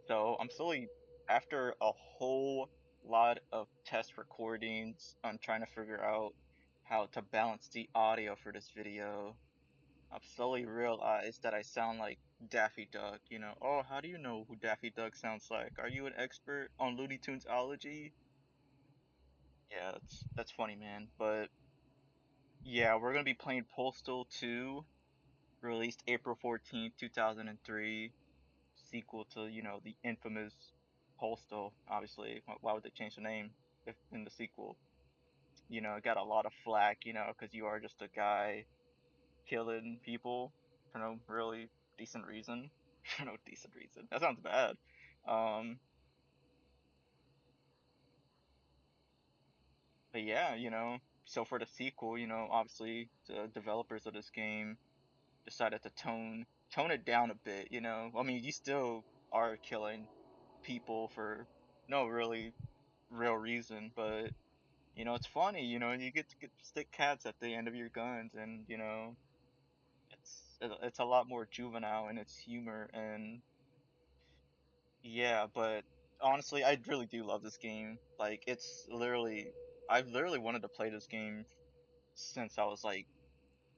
So I'm slowly, after a whole lot of test recordings, I'm trying to figure out how to balance the audio for this video. I've slowly realized that I sound like Daffy Duck, you know. Oh, how do you know who Daffy Duck sounds like? Are you an expert on Looney Tunesology? Yeah, that's funny, man. But yeah, we're gonna be playing Postal 2, released April 14th, 2003. Sequel to, the infamous Postal, obviously. Why would they change the name if in the sequel? It got a lot of flack, because you are just a guy killing people for no really decent reason. For no decent reason. That sounds bad. Um, but yeah, so for the sequel, obviously the developers of this game decided to tone it down a bit, I mean, you still are killing people for no really real reason, but it's funny, you get to stick cats at the end of your guns, and it's a lot more juvenile in its humor, and yeah, but honestly, I really do love this game. Like, I've literally wanted to play this game since I was like,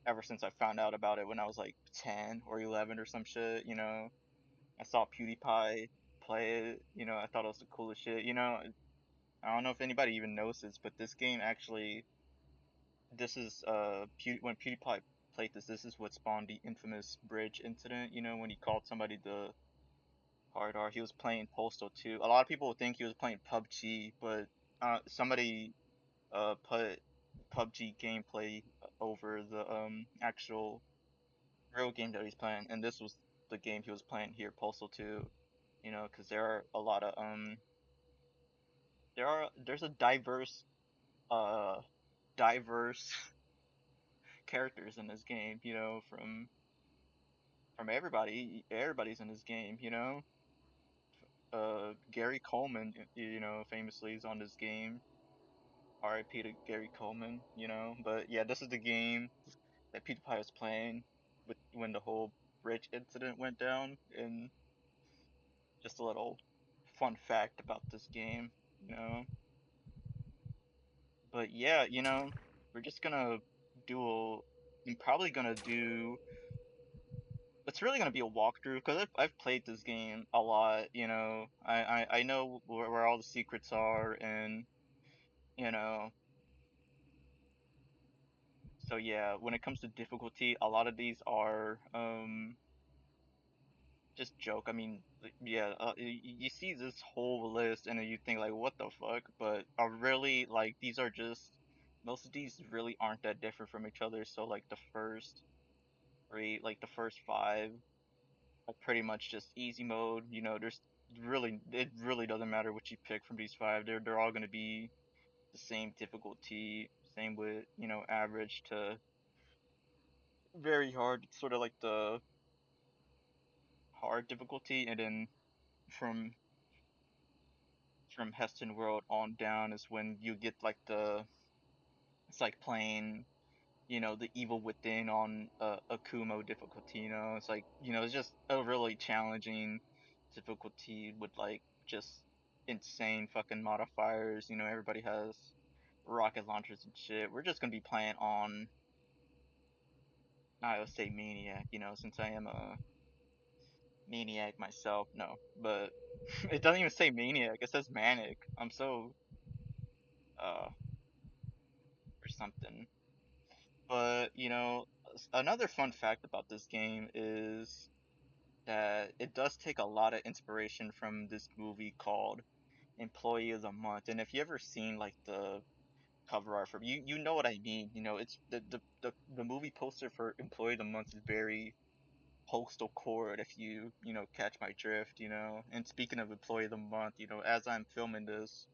ever since I found out about it when I was like 10 or 11 or some shit, I saw PewDiePie play it, I thought it was the coolest shit, I don't know if anybody even knows this, but this game actually, this is when PewDiePie played this, this is what spawned the infamous bridge incident. When he called somebody the hard R. He was playing Postal 2. A lot of people think he was playing PUBG, but somebody put PUBG gameplay over the actual real game that he's playing, and this was the game he was playing here, Postal 2. Because there are a lot of there's a uh diverse characters in this game, from everybody. Everybody's in this game, Gary Coleman, famously is on this game. RIP to Gary Coleman, But yeah, this is the game that PewDiePie was playing with when the whole bridge incident went down. And just a little fun fact about this game, you know. But yeah, we're just gonna do a. I'm probably gonna do. It's really gonna be a walkthrough because I've played this game a lot. I know where all the secrets are, and you know. So yeah, when it comes to difficulty, a lot of these are just joke. I mean, yeah, you see this whole list and then you think like, what the fuck? But are really like these are just most of these really aren't that different from each other. So like the first three, like the first five are pretty much just easy mode. There's really it really doesn't matter what you pick from these five. They're all gonna be the same difficulty. Same with average to very hard. It's sort of like the hard difficulty, and then from Heston World on down is when you get like it's like playing the evil within on a Kumo difficulty. It's like it's just a really challenging difficulty with like just insane fucking modifiers. Everybody has rocket launchers and shit. We're just gonna be playing on, I would say, Maniac, since I am a Maniac myself. No, but it doesn't even say Maniac, it says Manic. I'm so or something. But, another fun fact about this game is that it does take a lot of inspiration from this movie called Employee of the Month. And if you ever seen like the cover art for you know what I mean. It's the movie poster for Employee of the Month is very postal chord, if you catch my drift. And speaking of Employee of the Month, as I'm filming this,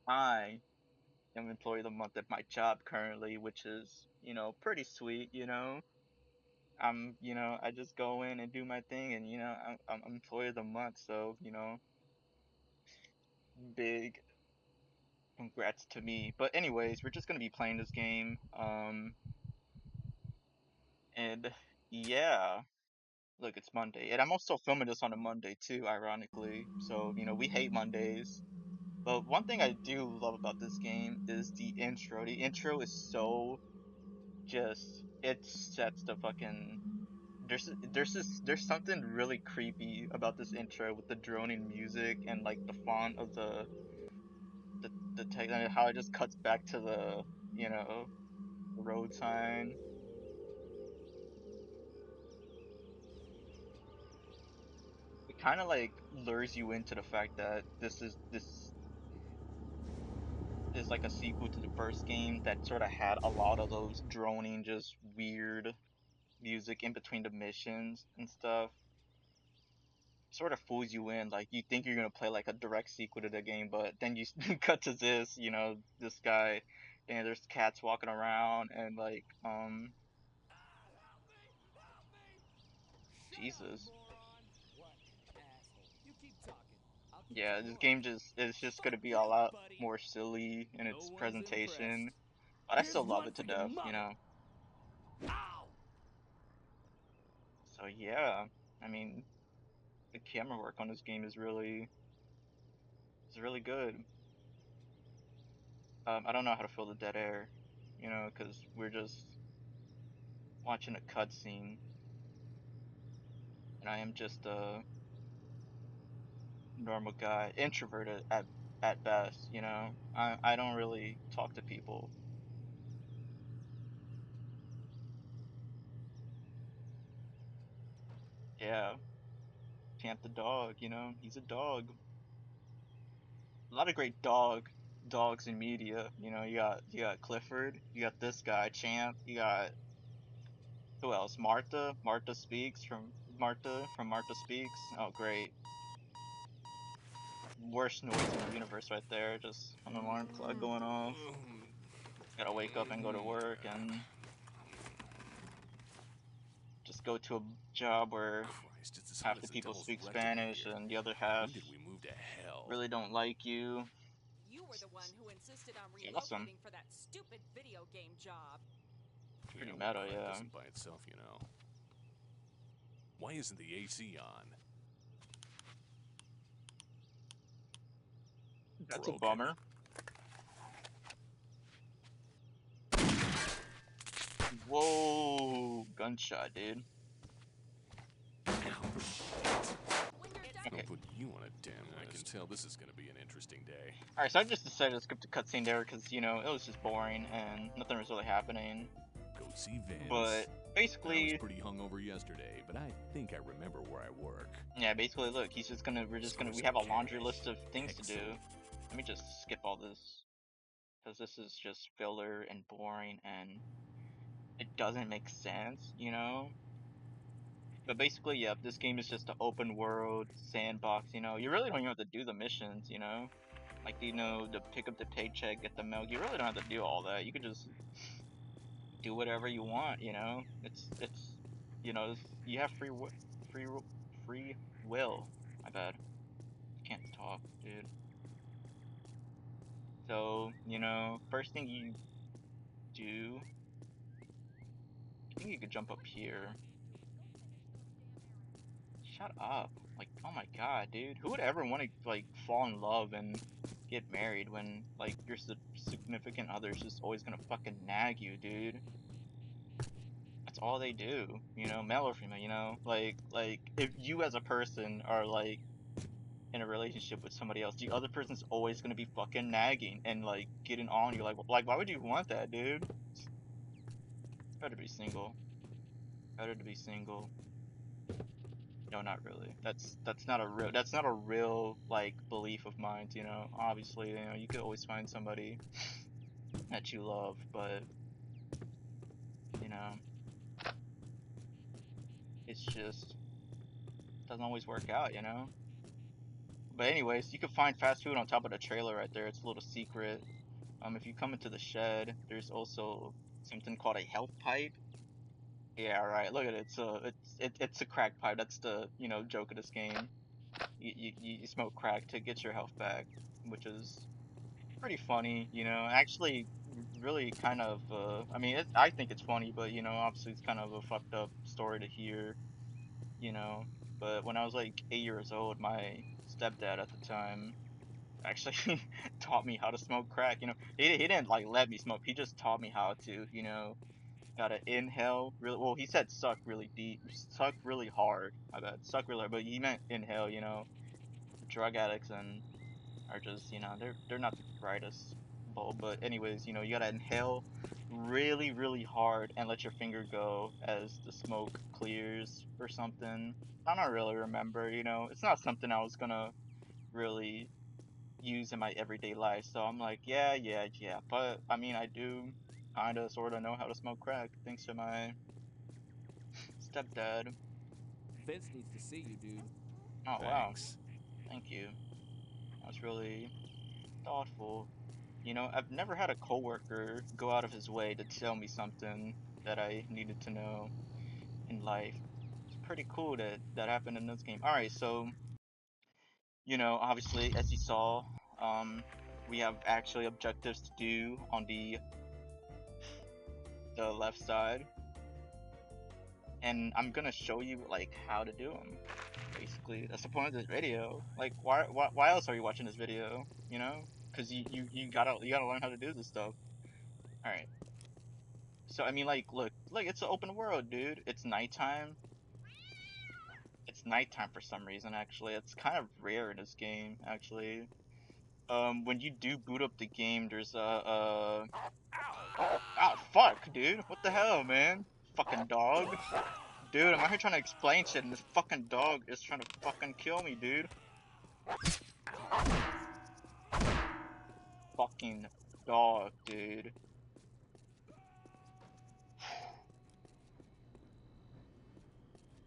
I am Employee of the Month at my job currently, which is, pretty sweet. I just go in and do my thing, and I'm Employee of the Month, so big congrats to me. But anyways, we're just gonna be playing this game, and yeah, look, it's Monday, and I'm also filming this on a Monday too, ironically. So, we hate Mondays. But one thing I do love about this game is the intro. The intro is so just it sets the fucking there's something really creepy about this intro with the droning music and like the font of the text and how it just cuts back to you know, the road sign. It kind of like lures you into the fact that this is like a sequel to the first game that sort of had a lot of those droning, just weird music in between the missions and stuff. Sort of fools you in, like you think you're gonna play like a direct sequel to the game, but then you cut to this, this guy, and there's cats walking around and like Shut up, Jesus. moron! What an asshole. You keep talking. I'll keep Yeah, telling this you game later. just is just Fuck gonna be a you, lot buddy. more silly in No its one's presentation, impressed. but I Here's still love one it to for your death. mother. Ow! So yeah, I mean, the camera work on this game is really good. I don't know how to fill the dead air, because we're just watching a cutscene, and I am just a normal guy, introverted at best. I don't really talk to people. Yeah, Champ the dog. He's a dog. A lot of great dogs in media. You got Clifford. You got this guy Champ. You got who else? Martha. Martha Speaks. Oh, great. Worst noise in the universe right there. Just an alarm clock going off. Gotta wake up and go to work and just go to a job where Christ, it's as hot half as the the people devil's speak rectum in Spanish here. and the other half When did we move to hell? really don't like you. You were the one who insisted on It's awesome. relocating for that stupid video game job. It's Yeah, pretty well, meta, crap yeah. isn't by itself, you know. Why isn't the AC on? That's a Broken? bummer. Whoa, gunshot, dude. When you're done, I'll Okay. put you on a damn list. I can tell this is going to be an interesting day. Alright, so I just decided to skip the cutscene there because, it was just boring and nothing was really happening. Go see Vince. But I was basically, pretty hungover yesterday, but I think I remember where I work. yeah, basically, look, we have a laundry list of things to do. Excellent. Let me just skip all this because this is just filler and boring and it doesn't make sense. But basically, yeah, this game is just an open world sandbox. You really don't even have to do the missions. Like, to pick up the paycheck, get the milk. You really don't have to do all that. You could just do whatever you want. You have free, free will. My bad. Can't talk, dude. So, first thing you do, I think you could jump up here. Shut up. Like, oh my god, dude. Who would ever want to, like, fall in love and get married when, like, your significant other is just always gonna fucking nag you, dude? That's all they do, male or female. Like, if you as a person are, like, in a relationship with somebody else, the other person's always gonna be fucking nagging and, like, getting on you. Like, why would you want that, dude? It's better to be single. Better to be single. No, not really. That's not a real like belief of mine. Obviously, you could always find somebody that you love, but you know, it's just doesn't always work out. But anyways, you can find fast food on top of the trailer right there. It's a little secret. If you come into the shed, there's also something called a health pipe. Yeah, right. Look at it. It's a crack pipe. That's the joke of this game. You smoke crack to get your health back, which is pretty funny. Actually, really kind of. I mean, I think it's funny, but obviously it's kind of a fucked up story to hear. you know. But when I was like 8 years old, my stepdad at the time actually taught me how to smoke crack. You know, he didn't like let me smoke. He just taught me how to. You know, gotta inhale really. Well, he said suck really deep, suck really hard. I bet suck really hard, but he meant inhale. You know, drug addicts and are just they're not the brightest bulb. But anyways, you gotta inhale really really hard and let your finger go as the smoke clears or something. I don't really remember. It's not something I was gonna really use in my everyday life. So I'm like, yeah, yeah, yeah. But I mean, I do kind of sort of know how to smoke crack thanks to my stepdad. Vince needs to see you, dude. Oh wow, Thanks. thank you. That's really thoughtful. I've never had a coworker go out of his way to tell me something that I needed to know in life. It's pretty cool that that happened in this game. All right, so obviously, as you saw, um, we have actually objectives to do on the left side, and I'm gonna show you like how to do them. Basically, that's the point of this video. Like, why else are you watching this video? Because you gotta learn how to do this stuff. All right. So I mean, like, look, it's an open world, dude. It's nighttime. It's nighttime for some reason, actually. It's kind of rare in this game, actually. When you do boot up the game, there's oh, fuck, dude. What the hell, man? Fucking dog. Dude, I'm out here trying to explain shit, and this fucking dog is trying to fucking kill me, dude. Fucking dog, dude.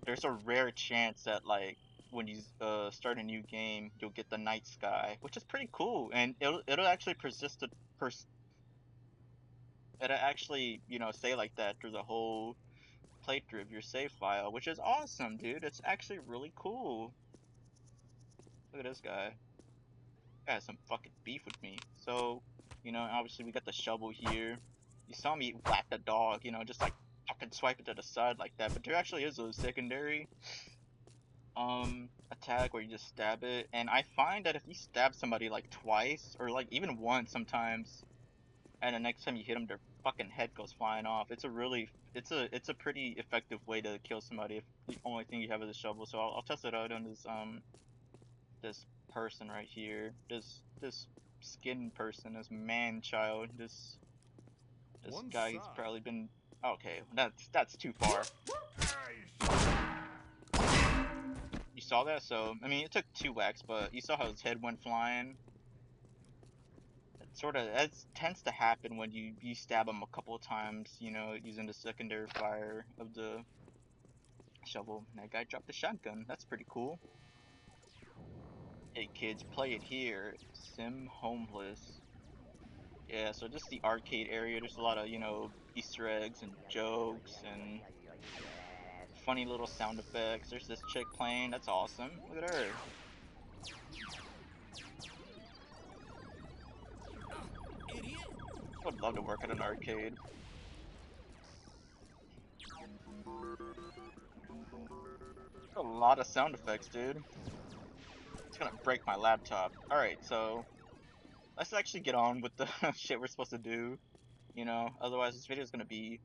There's a rare chance that, like, when you start a new game, you'll get the night sky, which is pretty cool, and it'll actually persist the pers it'll actually say like that through the whole playthrough of your save file, which is awesome, dude. It's actually really cool. Look at this guy. Guy has some fucking beef with me. So, obviously we got the shovel here. You saw me whack the dog, just like fucking swipe it to the side like that. But there actually is a secondary attack where you just stab it. And I find that if you stab somebody like twice or like even once sometimes, and the next time you hit them, their fucking head goes flying off. It's a pretty effective way to kill somebody if the only thing you have is a shovel. So I'll test it out on this person right here. This skin person, this man child, this One guy. He's shot. probably been okay. That's too far. You saw that? So I mean, it took two whacks, but you saw how his head went flying. That tends to happen when you stab him a couple of times. Using the secondary fire of the shovel. And that guy dropped the shotgun. That's pretty cool. Hey kids, play it here. Sim Homeless. Yeah, so just the arcade area, there's a lot of, Easter eggs and jokes and funny little sound effects. There's this chick playing, that's awesome. Look at her. Idiot! I would love to work at an arcade. A lot of sound effects, dude. It's gonna break my laptop. Alright, so let's actually get on with the shit we're supposed to do. Otherwise this video is gonna be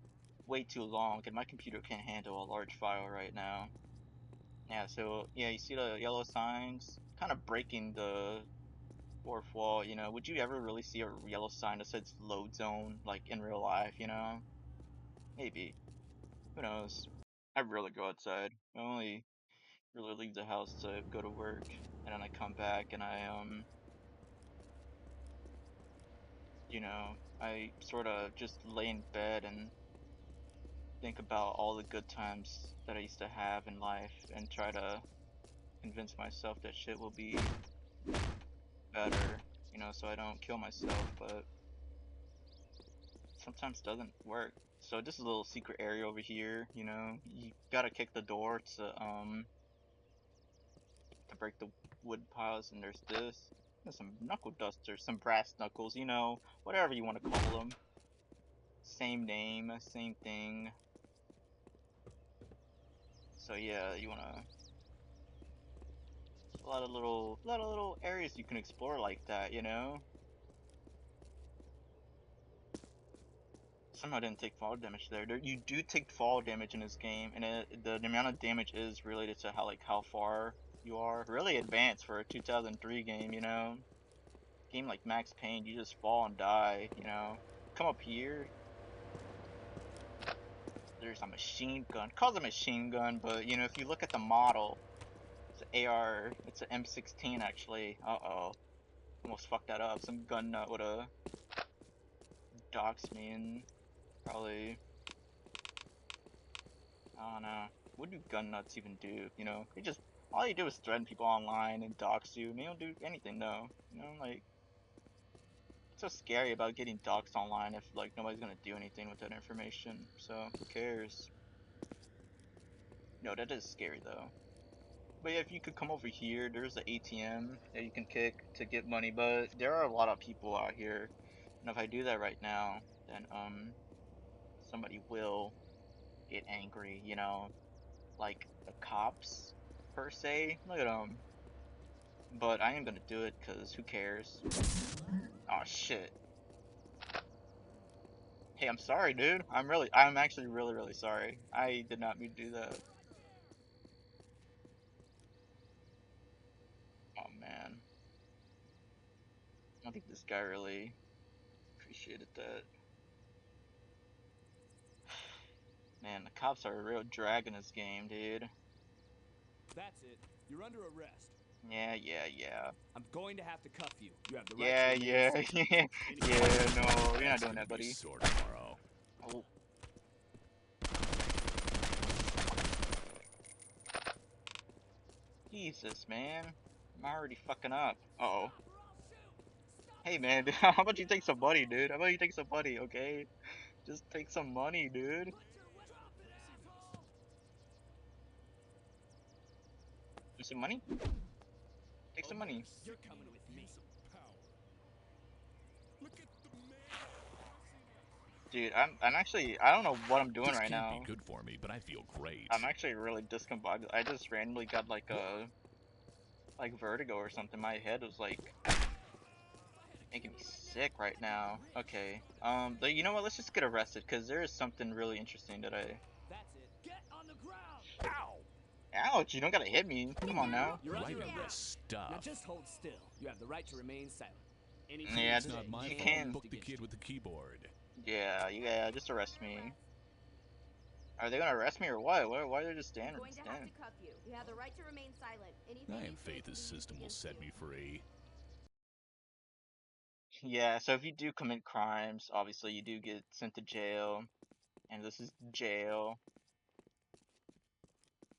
way too long and my computer can't handle a large file right now. Yeah, so yeah, you see the yellow signs? Kind of breaking the fourth wall, would you ever really see a yellow sign that says load zone, like in real life, Maybe. Who knows? I rarely go outside. I only really leave the house to go to work, and then I come back and I sort of just lay in bed and think about all the good times that I used to have in life and try to convince myself that shit will be better, so I don't kill myself, but sometimes doesn't work. So this is a little secret area over here, you gotta kick the door to break the wood piles, and there's this. There's some knuckle dusters, some brass knuckles, whatever you want to call them. Same name, same thing. So yeah, you wanna a lot of little areas you can explore like that, you know. Somehow didn't take fall damage there. You do take fall damage in this game, and the amount of damage is related to how far you are. Really advanced for a 2003 game, you know. Game like Max Payne, you just fall and die, you know. Come up here. There's a machine gun. Calls a machine gun, but you know if you look at the model, it's an AR. It's an M16 actually. Uh-oh, almost fucked that up. Some gun nut would have doxed me and probably. I don't know. What do gun nuts even do? You know, they just all you do is threaten people online and dox you, and they don't do anything though. You know, like it's so scary about getting doxed online if like nobody's gonna do anything with that information. So who cares? No, that is scary though. But yeah, if you could come over here, there's an ATM that you can kick to get money, but there are a lot of people out here, and if I do that right now, then somebody will get angry. You know, like the cops per se. Look at them. But I am gonna do it because who cares? Oh shit. Hey, I'm sorry, dude. I'm actually really sorry. I did not mean to do that. Oh man. I don't think this guy really appreciated that. Man, the cops are a real drag in this game, dude. That's it. You're under arrest. Yeah. I'm going to have to cuff you. You have the right Yeah, to remain yeah, silent. yeah, yeah, no, you're not That's doing gonna that, be buddy. sore tomorrow. Oh. Jesus, man. I'm already fucking up. Uh-oh. Hey, man, how about you take some money, dude? How about you take some money, okay? Just take some money, dude. Take some money? Take some money. You're coming with me. Dude, I'm actually, I don't know what I'm doing This right can't be now. good for me, but I feel great. I'm actually really discombobulated. I just randomly got like vertigo or something. My head was like making me sick right now. Okay. But you know what? Let's just get arrested because there is something really interesting that I. That's it. Get on the ground. Ow! Ouch! You don't gotta hit me. Come on now. You're under Writing this arrest. stuff. Now just hold still. You have the right to remain silent. Anything Yeah, you It's say not my you fault. can. Book the kid with the keyboard. Yeah. Just arrest me. Are they gonna arrest me or what? Why are they just standing? Going to have to cuff you. You have the right to remain silent. Anything I you have say faith can this be used system will against set you. me free. Yeah. So if you do commit crimes, obviously you do get sent to jail, and this is jail.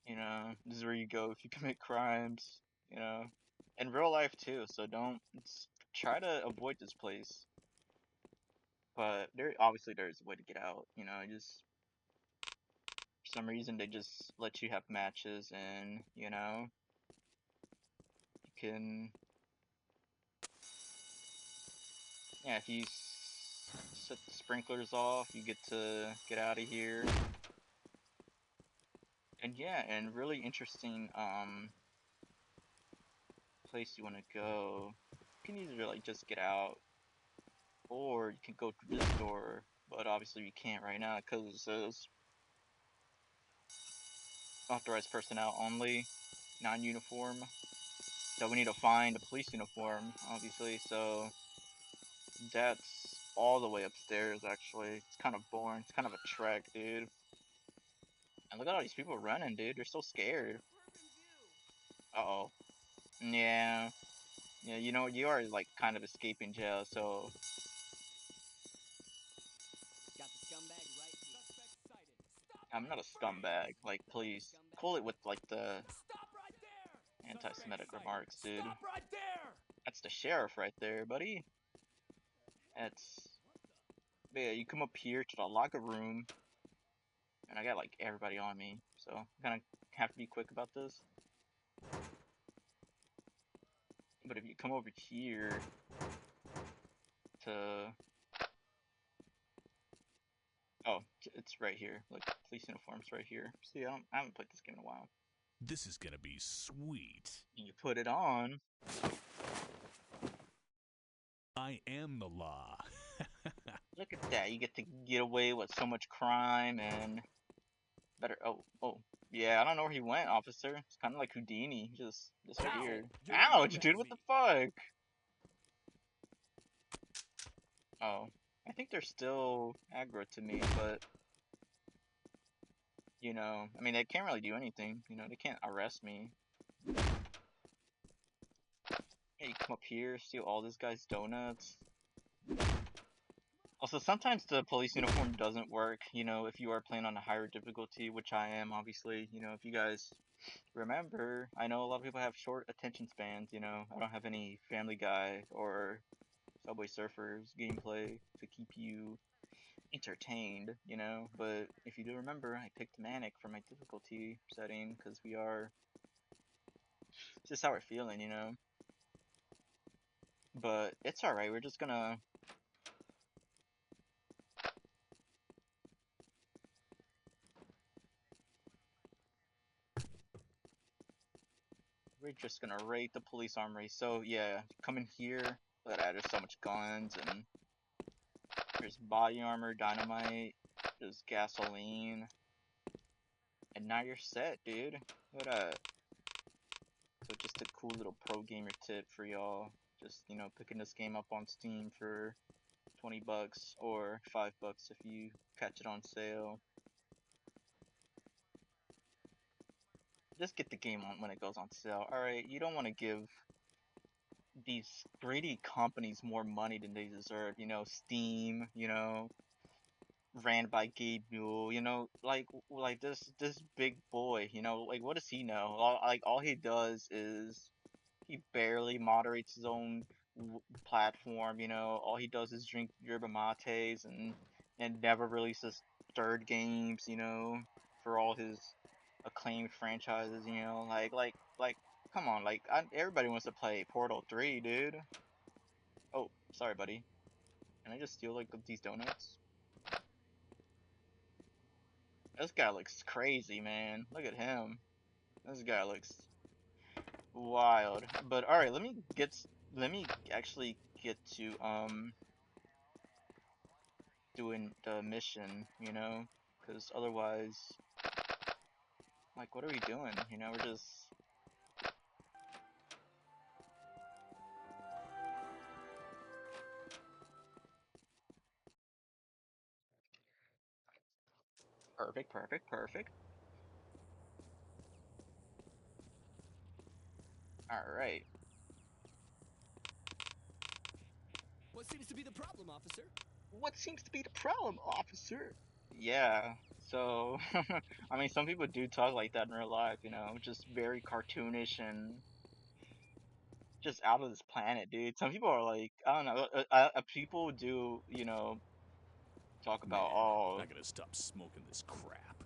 You know, this is where you go if you commit crimes. You know, in real life too. So don't try to avoid this place. But there's a way to get out. You know, just for some reason they just let you have matches, and you know you can. Yeah, if you set the sprinklers off, you get to get out of here. And yeah, and really interesting place you want to go. You can either like just get out, or you can go through this door. But obviously you can't right now because it says authorized personnel only, non-uniform. So we need to find a police uniform, obviously. So that's all the way upstairs. Actually, it's kind of boring. It's kind of a trek, dude. And look at all these people running, dude. They're so scared. Uh-oh. Yeah. Yeah, you know, you are like kind of escaping jail, so Got the scumbag right here. Suspect sighted. Stop I'm not right a scumbag. Like, please Scumbag. cool it with like the Stop right there. anti-Semitic Suspect remarks, sighted. dude. Stop right there. That's the sheriff right there, buddy. That's but yeah. You come up here to the locker room, and I got like everybody on me, so I'm gonna have to be quick about this. But if you come over here to Oh, it's right here. Like police uniforms right here. See, I haven't played this game in a while. This is gonna be sweet. You put it on. I am the law. Look at that. You get to get away with so much crime and better. Oh. Yeah, I don't know where he went, officer. It's kind of like Houdini. Just disappeared. You're Ouch, coming dude. at What the me. fuck? Oh, I think they're still aggro to me, but you know, I mean, they can't really do anything. You know, they can't arrest me. Hey, come up here, steal all this guy's donuts. Also, sometimes the police uniform doesn't work, you know, if you are playing on a higher difficulty, which I am, obviously. You know, if you guys remember, I know a lot of people have short attention spans, you know. I don't have any Family Guy or Subway Surfers gameplay to keep you entertained, you know. But if you do remember, I picked Manic for my difficulty setting because it's just how we're feeling, you know. But it's alright, we're just gonna raid the police armory. So yeah, come in here. Look at that, there's so much guns and there's body armor, dynamite, there's gasoline. And now you're set, dude. Look at that. So just a cool little pro gamer tip for y'all. Just, you know, picking this game up on Steam for 20 bucks or 5 bucks if you catch it on sale. Just get the game on when it goes on sale. Alright, you don't want to give these greedy companies more money than they deserve. You know, Steam, you know, ran by Gabe Newell, you know, like this big boy, you know, like what does he know? All he does is he barely moderates his own platform, you know. All he does is drink yerba mates and never releases third games, you know, for all his acclaimed franchises, you know. Like come on, everybody wants to play Portal 3, dude. Oh, sorry, buddy. Can I just steal like these donuts? This guy looks crazy, man. Look at him. This guy looks wild. But all right, let me actually get to doing the mission, you know, because otherwise, like, what are we doing? You know, we're just perfect. All right. What seems to be the problem, officer? What seems to be the problem, officer? Yeah. So, I mean, some people do talk like that in real life, you know, just very cartoonish and just out of this planet, dude. Some people are like, I don't know, people do, you know, talk Man, about, oh, I gotta stop smoking this crap.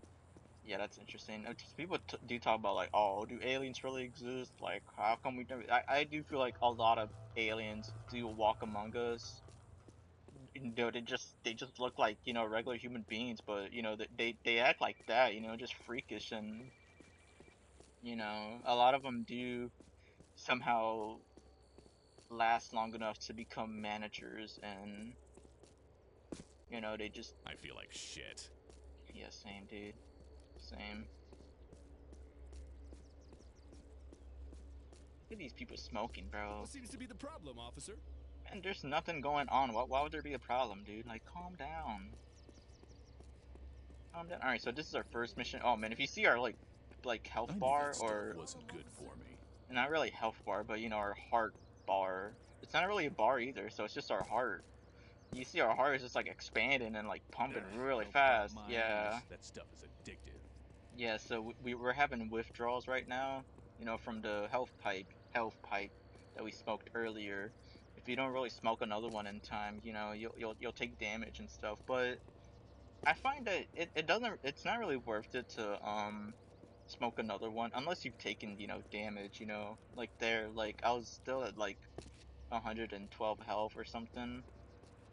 yeah, that's interesting. People do talk about like, oh, do aliens really exist? Like, how come we never? I do feel like a lot of aliens do walk among us. You know, they just look like, you know, regular human beings, but you know they act like that. You know, just freakish, and you know a lot of them do somehow last long enough to become managers, and you know they just, I feel like shit. yeah, same, dude, same. Look at these people smoking, bro. What seems to be the problem, officer? And there's nothing going on. Why would there be a problem, dude? Like, calm down. Calm down. Alright, so this is our first mission. Oh man, if you see our like health I knew bar, that stuff or wasn't good for me. not really health bar, but you know, our heart bar. It's not really a bar either, so it's just our heart. You see our heart is just like expanding and like pumping really Help up fast. my Yeah. ass. That stuff is addictive. Yeah, so we're having withdrawals right now, you know, from the health pipe that we smoked earlier. If you don't really smoke another one in time, you know, you'll take damage and stuff. But I find that it's not really worth it to smoke another one unless you've taken, you know, damage, you know. Like I was still at like 112 health or something.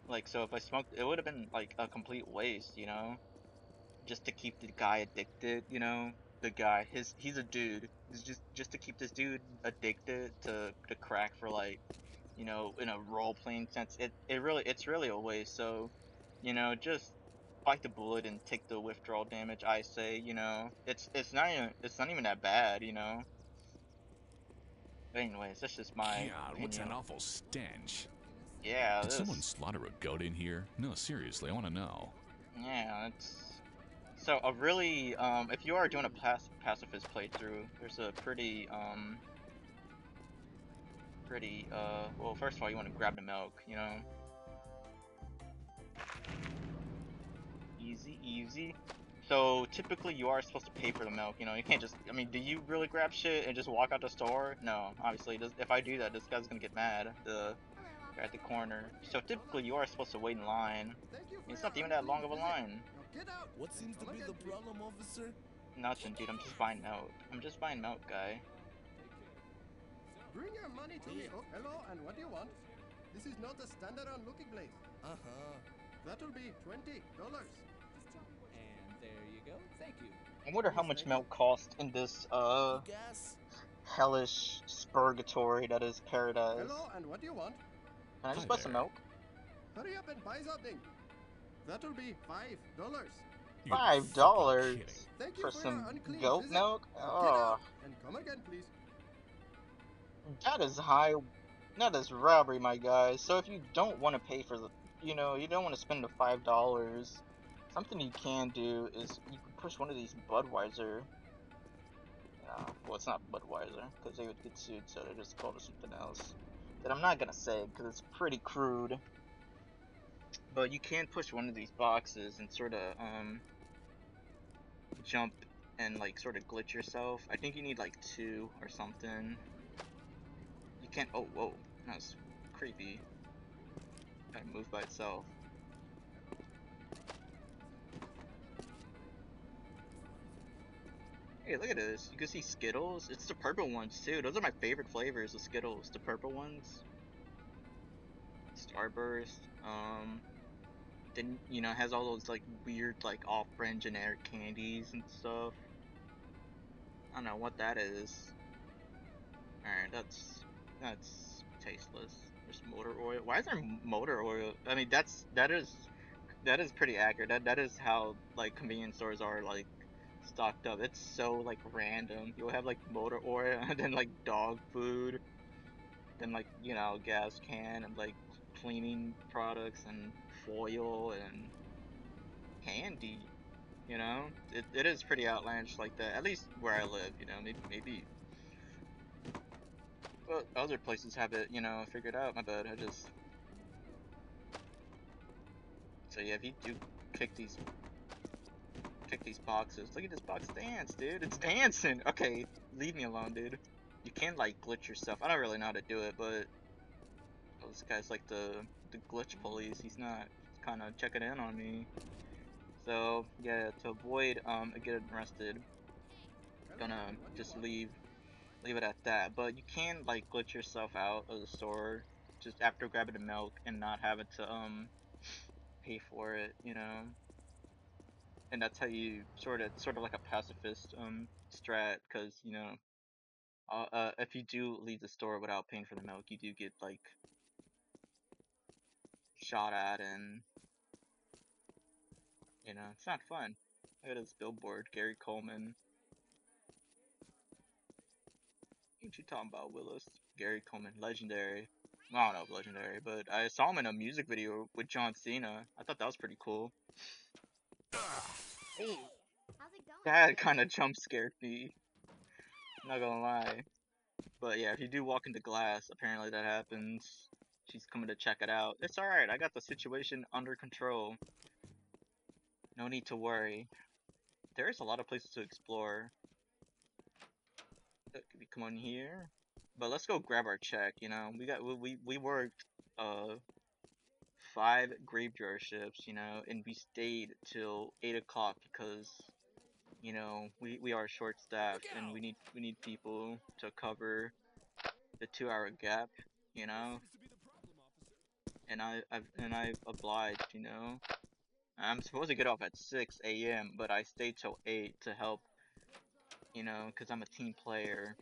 Like, so if I smoked, it would have been like a complete waste, you know, just to keep the guy addicted, you know. The guy, he's a dude. It's just to keep this dude addicted to crack for like, you know, in a role playing sense. It's really a waste. So, you know, just bite the bullet and take the withdrawal damage. I say, you know, it's not even that bad, you know. But anyways, that's just my God, what's that opinion. awful stench? Yeah, Did someone this. slaughter a goat in here? No, seriously, I want to know. Yeah, it's so a really if you are doing a pacifist playthrough, there's a pretty well, first of all, you want to grab the milk, you know. Easy, easy. So typically you are supposed to pay for the milk, you know. You can't just, I mean, do you really grab shit and just walk out the store? No, obviously. If I do that, this guy's gonna get mad. The Hello, guy at the officer. corner. So typically you are supposed to wait in line. Thank you for It's your not even that unclean long of a visit. line. Now get out. What and seems to come be again, the please. problem, officer? Nothing, dude. I'm just buying milk. I'm just buying milk, guy. Bring your money to me. Oh, hello, and what do you want? This is not a standalone looking place. Uh-huh. That'll be $20. And there you go. Thank you. I wonder how Please, much thank you. milk costs in this You gas? hellish spurgatory that is paradise. Hello, and what do you want? Can I Hi just buy some there. milk? Hurry up and buy something. That'll be $5. You gotta be $5 fucking kidding. Thank you for for your some unclean goat visit. milk? Now get Oh, out and come again, please. that is high. That is robbery, my guy. So if you don't want to pay for the, you know, you don't want to spend the $5, something you can do is you can push one of these Budweiser. Well, it's not Budweiser because they would get sued, so they just called it something else that I'm not gonna say because it's pretty crude. But you can push one of these boxes and sort of jump and like sort of glitch yourself. I think you need like two or something. You can't. Oh, whoa, that's creepy. Gotta move by itself. Hey, look at this. You can see Skittles. It's the purple ones too. Those are my favorite flavors of Skittles. The purple ones. Starburst. Then you know it has all those like weird like off-brand generic candies and stuff. I don't know what that is. Alright, that's tasteless. There's motor oil. Why is there motor oil? I mean, that is pretty accurate. That is how like convenience stores are like stocked up. It's so like random. You'll have like motor oil and then like dog food, then like you know gas can and like cleaning products and foil and candy. You know, it is pretty outlandish like that. At least where I live. You know, maybe well, other places have it, you know, figured out. My bad. I just so yeah. If you do kick these boxes, look at this box dance, dude. It's dancing. Okay, leave me alone, dude. You can like glitch yourself. I don't really know how to do it, but oh, this guy's like the glitch police. He's not kind of checking in on me. So yeah, to avoid getting arrested, Hello, gonna and what do you just want? leave it at that. But you can like glitch yourself out of the store just after grabbing the milk and not having to pay for it, you know. And that's how you sort of like a pacifist strat, because you know, if you do leave the store without paying for the milk, you do get like shot at, and you know, it's not fun. Look at this billboard, Gary Coleman. What you talking about, Willis? Gary Coleman, legendary. I don't know if legendary, but I saw him in a music video with John Cena. I thought that was pretty cool. Hey, how's it going? That kind of jump scared me. Not gonna lie. But yeah, if you do walk into glass, apparently that happens. She's coming to check it out. It's alright, I got the situation under control. No need to worry. There's a lot of places to explore. Can we come on here? But let's go grab our check, you know. We worked 5 graveyard shifts, you know, and we stayed till 8 o'clock because you know we are short Look staffed and out! we need people to cover the 2 hour gap, you What know. seems to be the problem, officer? and I've obliged, you know. I'm supposed to get off at 6 a.m., but I stayed till 8 to help, you know, because I'm a team player.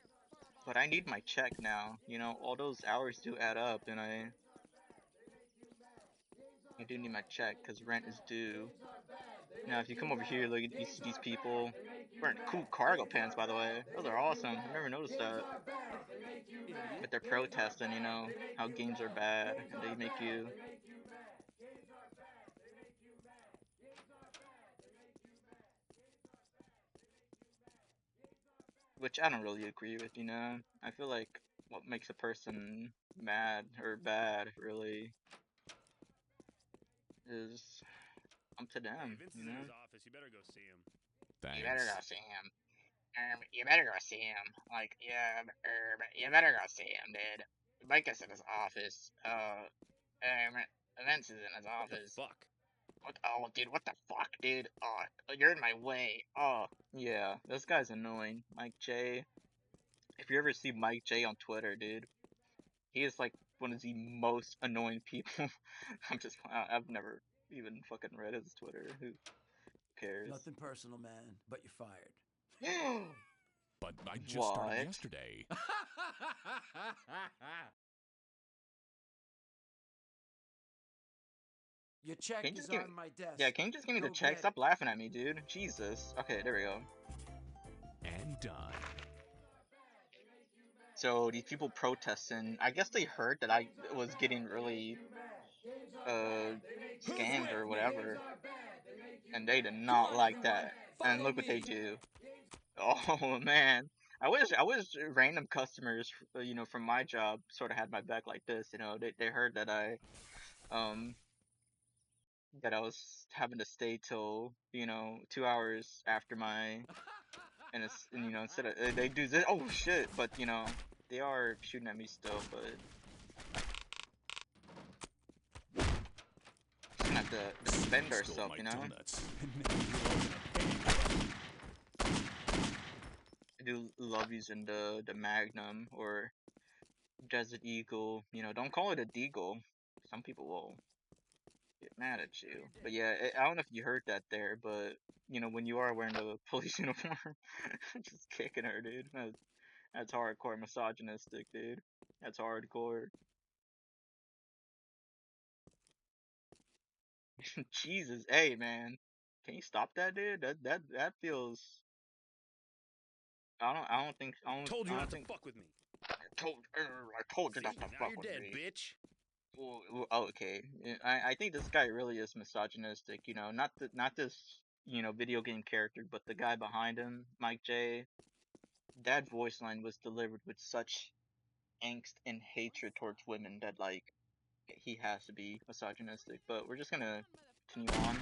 But I need my check now, you know, all those hours do add up, and I do need my check because rent is due. Now, if you come over here, look, you see these people wearing cool cargo pants, by the way. Those are awesome. I've never noticed that. But they're protesting, you know, how games are bad, and they make you. Which I don't really agree with, you know. I feel like what makes a person mad or bad, really, is up to them, Vince you is in know. his office. You better go see him. You better go Thanks. see him. You better go see him. Like, yeah, you better go see him, dude. Mike is in his office. Vince is in his What the office. fuck? What? Oh, dude, what the fuck, dude? Oh, you're in my way. Oh, yeah, this guy's annoying. Mike J. If you ever see Mike J on Twitter, dude, he is like one of the most annoying people. I've never even fucking read his Twitter. Who cares? Nothing personal, man, but you're fired. But I just started What? yesterday. Your check Can you is just give me? on my desk. Yeah, can you just give me the Go check? get Stop it. laughing at me, dude. Jesus. Okay, there we go. And done. So these people protesting, I guess they heard that I was getting really Who's scammed or with me? whatever, and they did Come not on, like everyone. that. And Follow look what they me. do. Oh man, I wish random customers, you know, from my job sort of had my back like this. You know, they heard that um I was having to stay till, you know, 2 hours after my, and you know, instead of they do this. Oh shit! But you know, they are shooting at me still. But just gonna have to So defend you stole ourselves, my you know. donuts. And now you're all gonna pay. I do love using the Magnum or Desert Eagle. You know, don't call it a Deagle. Some people will get mad at you. But yeah, I don't know if you heard that there, but you know, when you are wearing the police uniform, just kicking her, dude. That's hardcore misogynistic, dude. That's hardcore. Jesus, hey man, can you stop that, dude? That feels. Told you I not don't to think. fuck with me. I told you See? not to Now fuck you're with dead, me. bitch. Oh, okay. Yeah, I think this guy really is misogynistic. You know, not this, you know, video game character, but the guy behind him, Mike J. That voice line was delivered with such angst and hatred towards women that like he has to be misogynistic. But we're just gonna continue on.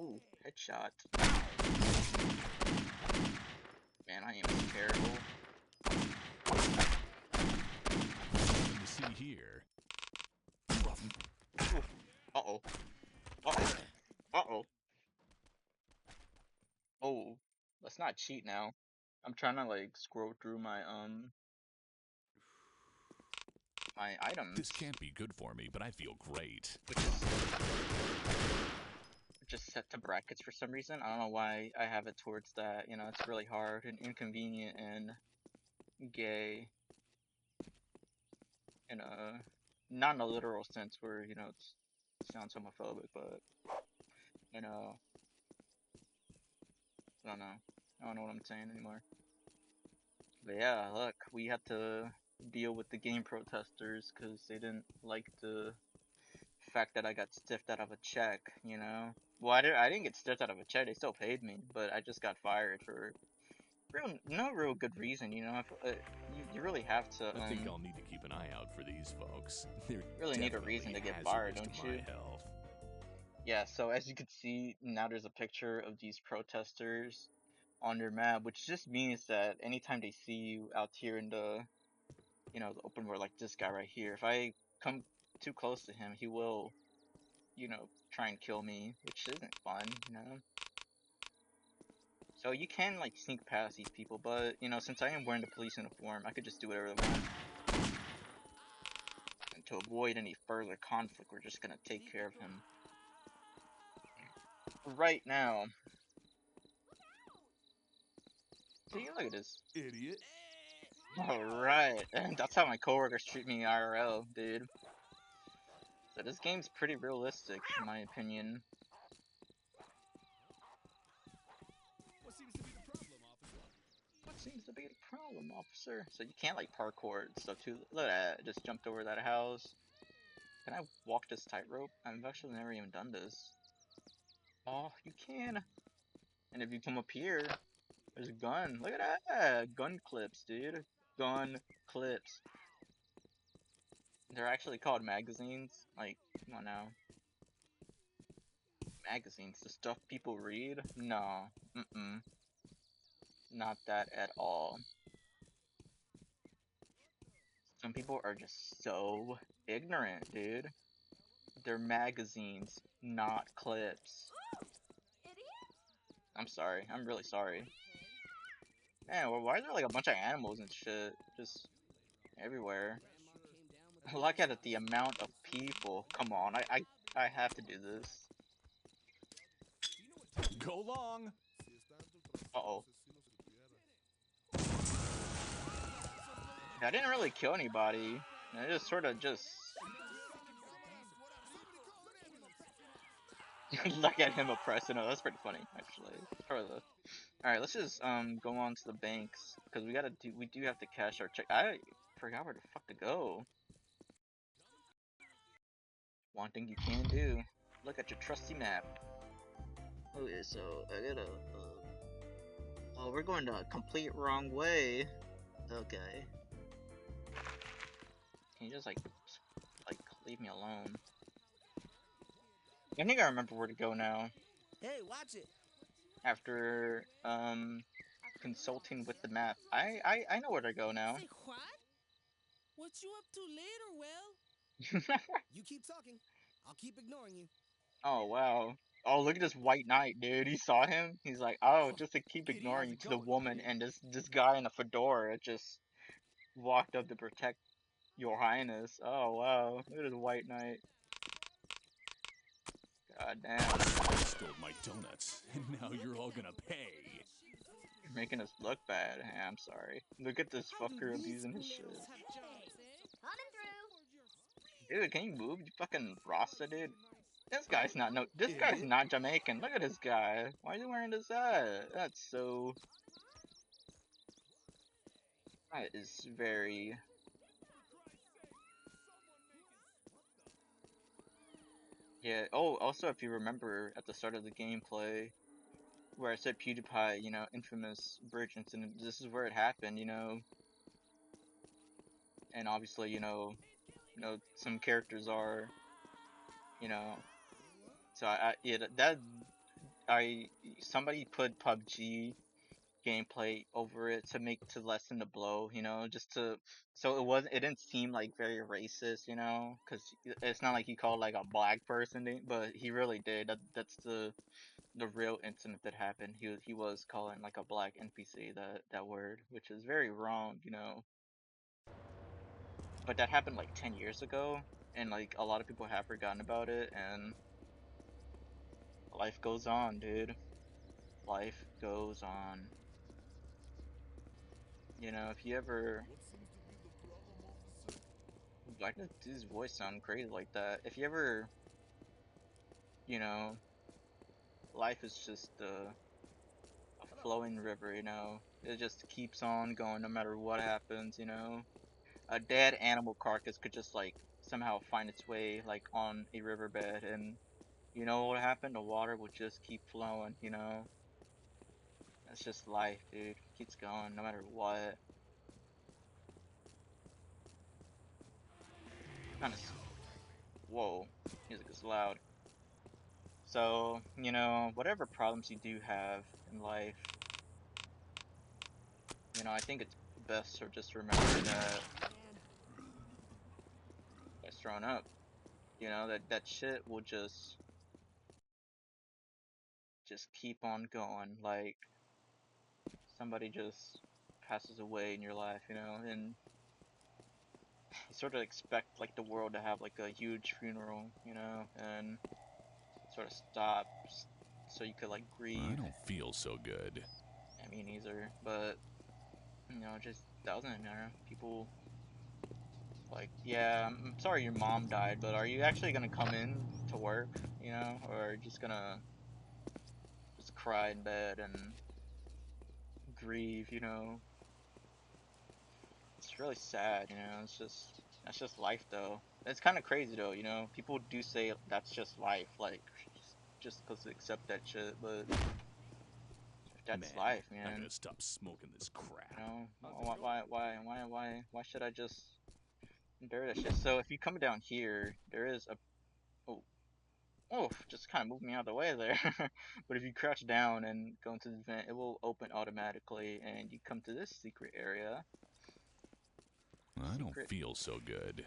Ooh, headshot. Man, I am terrible. Nothing to see here. Ooh. Uh-oh. Uh-oh. Uh-oh. Oh. Let's not cheat now. I'm trying to like scroll through my items, This can't be good for me, but I feel great. which is just set to brackets for some reason. I don't know why I have it towards that. You know, it's really hard and inconvenient and gay in a not in a literal sense where, you know, it sounds homophobic, but you know, I don't know. I don't know what I'm saying anymore. But yeah, look, we had to deal with the game protesters because they didn't like the fact that I got stiffed out of a check, you know? Well, I didn't get stiffed out of a check, they still paid me, but I just got fired for no real good reason, you know? You really have to, I think I'll need to keep an eye out for these folks. They're really need a reason definitely to get fired, hazardous to don't my you? health. Yeah, so as you can see, now there's a picture of these protesters on your map, which just means that anytime they see you out here in the, you know, the open world like this guy right here, if I come too close to him, he will, you know, try and kill me, which isn't fun, you know? So you can, like, sneak past these people, but, you know, since I am wearing the police uniform, I could just do whatever I want. And to avoid any further conflict, we're just gonna take care of him right now. See, look at this. Idiot. Alright, that's how my coworkers treat me IRL, dude. So this game's pretty realistic, in my opinion. What seems to be the problem, officer? What seems to be the problem, officer? So you can't, like, parkour and stuff too. Look at that, just jumped over that house. Can I walk this tightrope? I've actually never even done this. Oh, you can. And if you come up here, there's a gun. Look at that! Gun clips, dude. Gun clips. They're actually called magazines. Like, come on now. Magazines, the stuff people read? No. Mm-mm. Not that at all. Some people are just so ignorant, dude. They're magazines, not clips. I'm sorry. I'm really sorry. Man, why is there like a bunch of animals and shit just everywhere? Look at it, the amount of people. Come on, I have to do this. Go long. Uh-oh. I didn't really kill anybody. I just sort of just... Look at him oppressing. Oh, that's pretty funny, actually. Alright, let's just go on to the banks, because we do have to cash our check. I forgot where the fuck to go. One thing you can do, look at your trusty map. Okay, so I gotta oh, we're going the complete wrong way. Okay. Can you just like leave me alone? I think I remember where to go now. Hey, watch it. After consulting with the map. I know where to go now. Say what? What you up to later, Will? You keep talking. I'll keep ignoring you. Oh wow. Oh, look at this white knight, dude. He saw him. He's like, oh, just to keep Hey, ignoring how's you it to the going, woman, kid? and this guy in a fedora just walked up to protect your highness. Oh wow. Look at this white knight. God damn. I stole my donuts, and now you're all gonna pay. You're making us look bad. Hey, I'm sorry. Look at this fucker abusing his shit. Coming through. Dude, can you move? You fucking Rasta, dude. This guy's Idiot. not Jamaican. Look at this guy. Why is he wearing this hat? That's so... That is very... Yeah, oh, also if you remember at the start of the gameplay, where I said PewDiePie, you know, infamous bridge incident, this is where it happened, you know. And obviously, some characters are, you know, so somebody put PUBG gameplay over it to lessen the blow, you know, just to so it didn't seem like very racist, you know, because it's not like he called like a black person, but he really did. That's the real incident that happened. He was calling like a black NPC that word, which is very wrong, you know. But that happened like 10 years ago, and like a lot of people have forgotten about it, and life goes on, dude. Life goes on. You know, if you ever... Why does his voice sound crazy like that? If you ever... You know, life is just a flowing river, you know? It just keeps on going no matter what happens, you know? A dead animal carcass could just, like, somehow find its way, like, on a riverbed, and you know what happened? The water will just keep flowing, you know? That's just life, dude. Keeps going no matter what. Kinda... Whoa. Music is loud. So, you know, whatever problems you do have in life, you know, I think it's best to just remember that it's thrown up. You know, that shit will just keep on going. Like, somebody just passes away in your life, you know, and you sort of expect like the world to have like a huge funeral, you know, and sort of stop so you could like I grieve. don't feel so good. I mean, neither, but you know, it just doesn't matter. People like, yeah, I'm sorry your mom died, but are you actually gonna come in to work, you know, or just gonna just cry in bed and grieve, you know? It's really sad, you know. It's just that's just life, though. It's kind of crazy, though. You know, people do say that's just life, like just because they accept that shit. But that's Man, life, I man. gotta stop smoking this You crap. know, How's it going? why should I just endure that shit? So if you come down here, there is a oh oh, just kind of moved me out of the way there. But if you crouch down and go into the vent, it will open automatically, and you come to this secret area. I don't Secret. feel so good.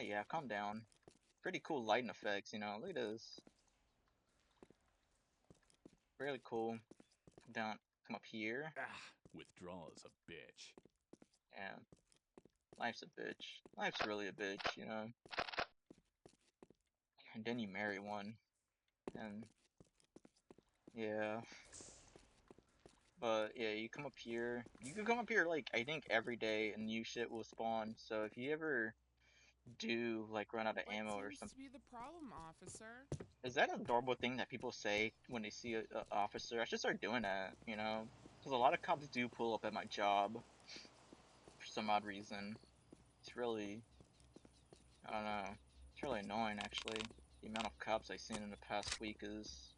Yeah, calm down. Pretty cool lighting effects, you know. Look at this. Really cool. Come down, come up here. Ah, withdrawal is a bitch. Yeah, life's a bitch. Life's really a bitch, you know. And then you marry one, and yeah. But yeah, you come up here. You can come up here like I think every day, and new shit will spawn. So if you ever do like run out of What ammo or seems something, to be the problem, officer? is that a normal thing that people say when they see a officer? I should start doing that, you know, because a lot of cops do pull up at my job for some odd reason. It's really I don't know. It's really annoying, actually. The amount of cops I've seen in the past week is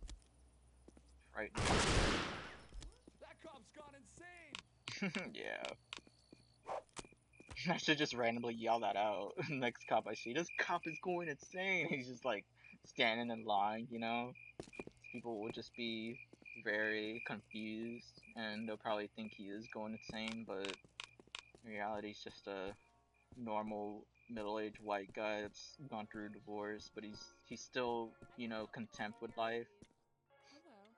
frightening. That cop's gone insane! Yeah. I should just randomly yell that out. Next cop I see, this cop is going insane. He's just like standing in line, you know? People will just be very confused and they'll probably think he is going insane, but in reality, he's just a normal middle-aged white guy that's gone through a divorce, but he's still, you know, content with life. Hello.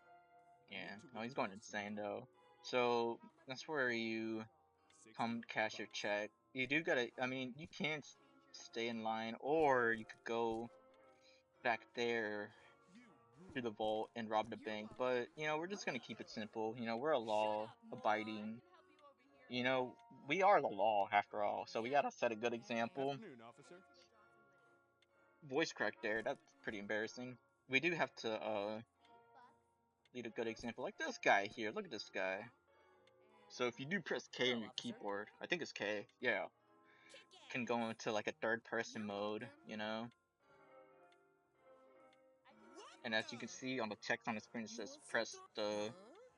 I Yeah, need to no, he's going withdraw some insane money. though. So that's where you 60 come cash your bucks. check. You do gotta, I mean, you can stay in line, or you could go back there You to rude. the vault and rob the bank. But you know, we're just gonna keep it simple. You know, we're a law-abiding. You know, we are the law after all, so we gotta set a good example. Afternoon, officer. Voice crack there, that's pretty embarrassing. We do have to lead a good example, like this guy here. Look at this guy. So if you do press K on Hello, your officer. keyboard, I think it's K, yeah, can go into like a third person You're mode, welcome. you know? What And as you can the? see on the text on the screen, it You says want some press the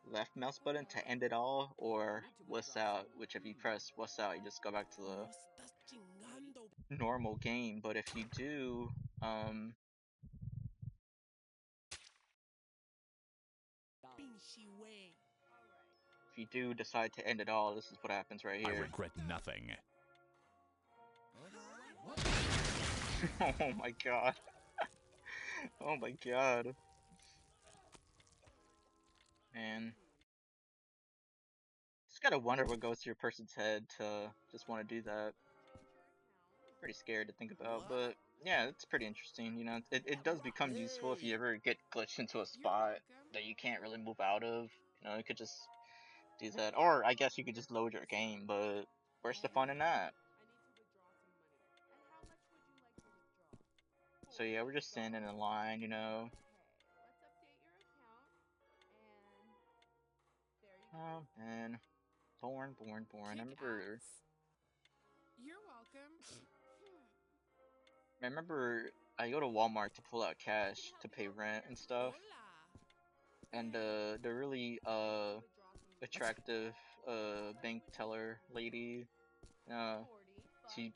left mouse button to end it all, or I need to what's withdraw some out, money. which if you press what's out, you just go back to No the estás chingando, normal game. But if you do, pinche way. if you do decide to end it all, this is what happens right I here. regret nothing. Oh my god. Oh my god. Man. Just gotta wonder what goes through a person's head to just want to do that. Pretty scary to think about, What? but yeah, it's pretty interesting. You know, it does become useful if you Hey, ever get glitched into a you're spot welcome. that you can't really move out of. You know, you could just do that, or I guess you could just load your game. But where's the fun in that? So yeah, we're just standing in line. You know. Oh man, boring. Kick ass. You're welcome. I remember I go to Walmart to pull out cash to pay rent and stuff, Hola. and the really attractive bank teller lady. Uh,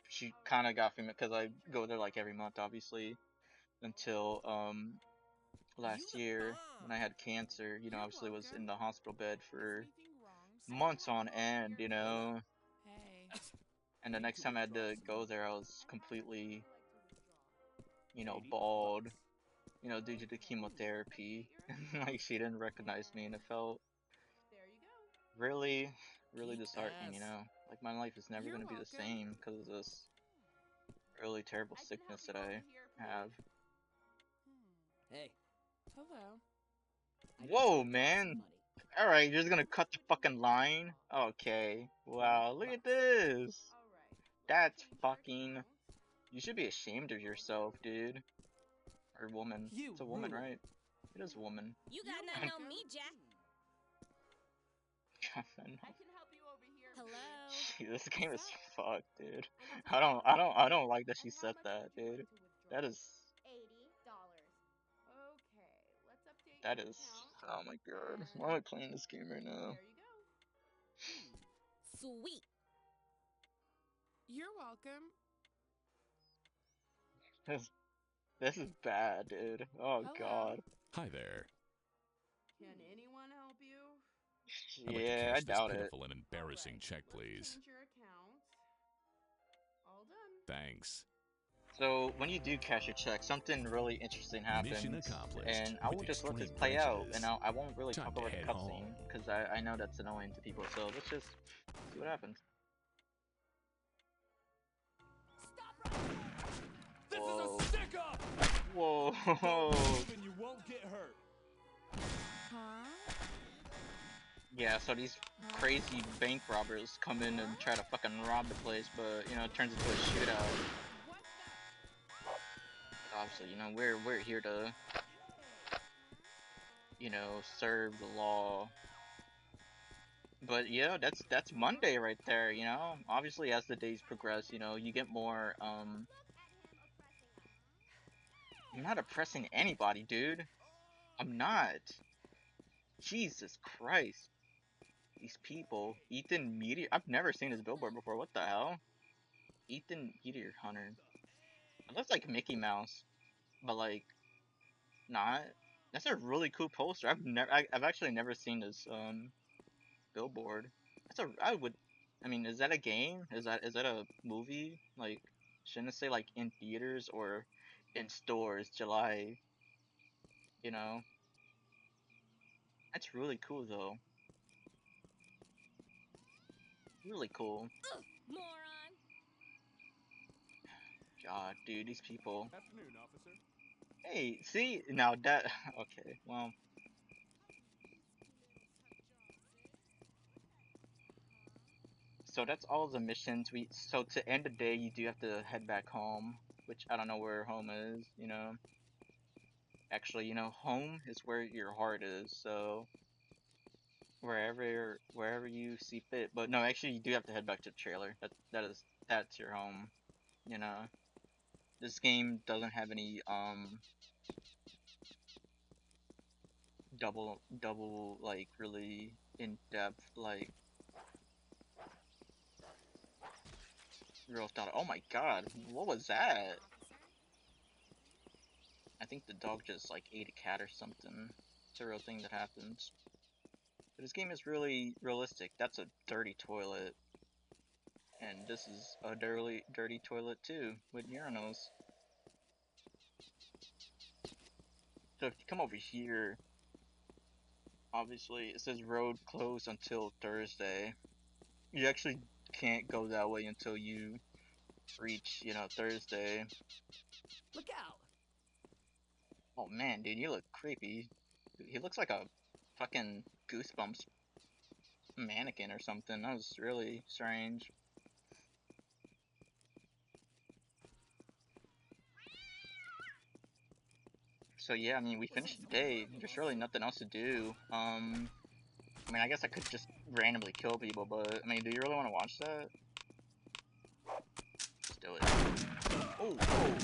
she kind of got me because I go there like every month, obviously, until You last the year when I bomb. had cancer. You know, You're obviously was in welcome. the hospital bed Is for anything wrong, sir? months on end. You Hola. know, Hey. and I the need next to time I had withdraw to some go money. there, I was completely, you know, 80 bald. bucks. You know, due to the chemotherapy. Like she didn't recognize me, and it felt really, really Kick disheartening. You ass. know, like my life is never You're gonna be the welcome. same because of this. really terrible sickness that I have. Hey. Hello. Whoa, man! Alright, you're just gonna cut the fucking line? Okay. Wow, look at this! That's fucking... You should be ashamed of yourself, dude. Or woman. You It's a woman, rule. right? It is a woman. You got You're nothing on welcome. me, Jack. Hello. Gee, this game is fucked, dude. I don't like that she said that, dude. That is... That is... Oh my god. Why am I playing this game right now? Sweet. You're welcome. This is bad, dude. Oh Hello. god. Hi there. Can anyone help you? I'd like to Yeah, I cash this doubt it. pitiful and embarrassing check, please. Change your account. All done. Thanks. So, when you do cash your check, something really interesting happens. Mission accomplished. And I will with just let this extreme play out, prejudice. and I won't really Time talk to over the head cutscene, home. because I know that's annoying to people, so let's just see what happens. This Whoa. is a stick-up! Whoa! Don't move and you won't get hurt. Huh? Yeah, so these crazy bank robbers come in and try to fucking rob the place, but, you know, it turns into a shootout. Obviously, you know, we're here to, you know, serve the law. But yeah, that's Monday right there, you know? Obviously, as the days progress, you know, you get more, I'm not oppressing anybody, dude. I'm not. Jesus Christ. These people. Ethan Meteor. I've never seen this billboard before. What the hell? Ethan Meteor Hunter. It looks like Mickey Mouse, but like not. That's a really cool poster. I've actually never seen this billboard. I mean, is that a game? Is that a movie? Like, shouldn't it say like in theaters or in stores July, you know? That's really cool though. Really cool. Ugh, moron. God, dude, these people. Afternoon, officer. Hey, see? Now that okay, well, so that's all the missions. So to end the day, you do have to head back home, which I don't know where home is, you know. Actually, you know, home is where your heart is, so wherever you see fit. But no, actually, you do have to head back to the trailer. That's your home. You know, this game doesn't have any double like really in depth like real thought. Oh my god, what was that? I think the dog just like ate a cat or something. It's a real thing that happens. But this game is really realistic. That's a dirty toilet. And this is a dirty toilet too, with urinals. So if you come over here, obviously it says road closed until Thursday. You actually can't go that way until you reach, you know, Thursday. Look out. Oh man, dude, you look creepy. He looks like a fucking Goosebumps mannequin or something. That was really strange. So yeah, I mean, we finished the day. There's really nothing else to do. I mean, I guess I could just randomly kill people, but I mean, do you really want to watch that? Let's do it. Oh, oh.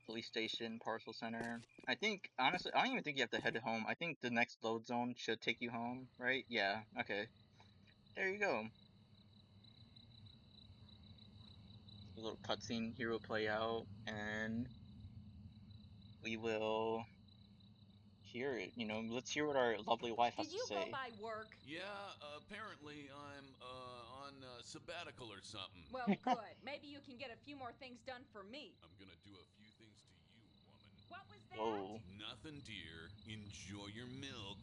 Police station, parcel center. I think, honestly, I don't even think you have to head home. I think the next load zone should take you home, right? Yeah, okay. There you go. A little cutscene here will play out, and we will hear it. You know, let's hear what our lovely wife has Did to you go say. by work? Yeah, apparently I'm on sabbatical or something. Well, good. Maybe you can get a few more things done for me. I'm gonna do a few things to you, woman. What was that? Whoa. Nothing, dear. Enjoy your milk.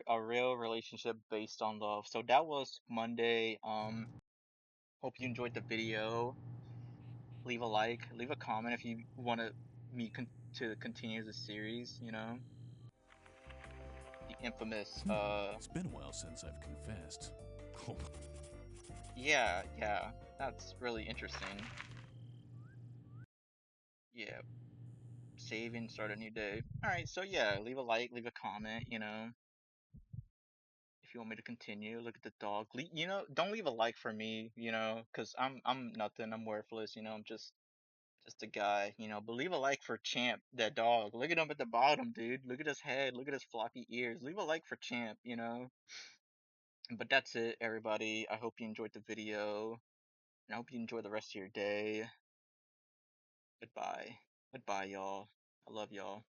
a real relationship based on love. So that was Monday. Hope you enjoyed the video. Leave a like, leave a comment if you want to continue the series. You know, the infamous. It's been a while since I've confessed. Oh, Yeah, yeah, that's really interesting. Yeah, save and start a new day. All right, so yeah, leave a like, leave a comment. You know, if you want me to continue. Look at the dog. You know, don't leave a like for me. You know, cause I'm nothing. I'm worthless. You know, I'm just a guy. You know, but leave a like for Champ, that dog. Look at him at the bottom, dude. Look at his head. Look at his floppy ears. Leave a like for Champ. You know. But that's it, everybody. I hope you enjoyed the video, and I hope you enjoy the rest of your day. Goodbye. Goodbye, y'all. I love y'all.